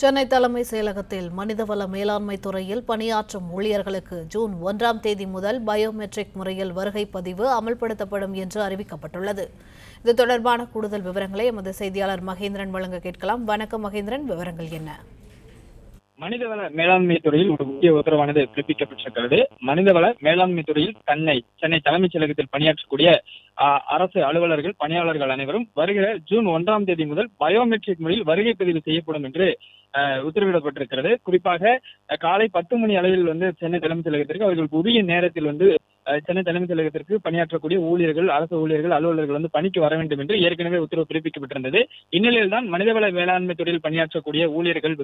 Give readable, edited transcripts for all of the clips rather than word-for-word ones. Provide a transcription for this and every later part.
சென்னை தலைமை செயலகத்தில் மனிதவள மேலாண்மை துறையில் பணியாற்றும் ஊழியர்களுக்கு ஜூன் 1ஆம் தேதி முதல் பயோமெட்ரிக் முறையில் வருகை பதிவு அமல்படுத்தப்படும் என்று அறிவிக்கப்பட்டுள்ளது. இது தொடர்பான கூடுதல் விவரங்களை எமது செய்தியாளர் மகேந்திரன் வழங்க கேட்கலாம். வணக்கம் மகேந்திரன், விவரங்கள் என்ன? மனிதவள மேலாண்மை துறையில் ஒரு முக்கிய உத்தரவானது பிறப்பிக்கப்பட்டிருக்கிறது. மனிதவள மேலாண்மை துறையில் சென்னை தலைமைச் செயலகத்தில் பணியாற்றக்கூடிய அரசு அலுவலர்கள், பணியாளர்கள் அனைவரும் வருகிற ஜூன் 1ஆம் தேதி முதல் பயோமெட்ரிக் முறையில் வருகை பதிவு செய்யப்படும் என்று உத்தரவிடப்பட்டிருக்கிறது. குறிப்பாக காலை 10 மணி அளவில் சென்னை தலைமைச் செயலகத்திற்கு அவர்களுக்கு உரிய நேரத்தில் சென்னை தலைமைச் செயலகத்திற்கு பணியாற்றக்கூடிய ஊழியர்கள், அரசு ஊழியர்கள், அலுவலர்கள் பணிக்கு வர வேண்டும் என்று ஏற்கனவே உத்தரவு பிறப்பிக்கப்பட்டிருந்தது. இந்நிலையில் தான் மனிதவள மேலாண்மை துறையில் பணியாற்றக்கூடிய ஊழியர்கள்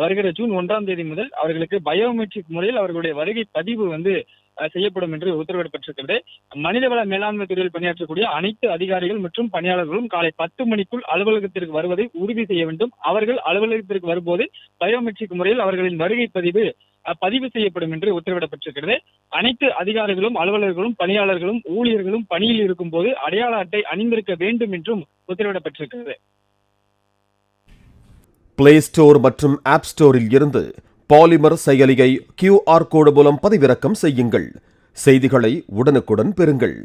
வருகிற ஜூன் 1ஆம் தேதி முதல் அவர்களுக்கு பயோமெட்ரிக் முறையில் அவர்களுடைய வருகை பதிவு செய்யப்படும் என்று உத்தரவிடப்பட்டிருக்கிறது. மனிதவள மேலாண்மை துறையில் பணியாற்றக்கூடிய அனைத்து அதிகாரிகள் மற்றும் பணியாளர்களும் காலை 10 மணிக்குள் அலுவலகத்திற்கு வருவதை உறுதி செய்ய வேண்டும். அவர்கள் அலுவலகத்திற்கு வரும்போது பயோமெட்ரிக் முறையில் அவர்களின் வருகை பதிவு செய்யப்படும் என்று உத்தரவிடப்பட்டிருக்கிறது. அனைத்து அதிகாரிகளும், அலுவலர்களும், பணியாளர்களும், ஊழியர்களும் பணியில் இருக்கும் போது அடையாள அட்டை அணிந்திருக்க வேண்டும் என்றும் உத்தரவிடப்பட்டிருக்கிறது. பிளே ஸ்டோர் மற்றும் ஆப் ஸ்டோரில் இருந்து பாலிமர் செயலியை QR கோடு மூலம் பதிவிறக்கம் செய்யுங்கள். செய்திகளை உடனுக்குடன் பெறுங்கள்.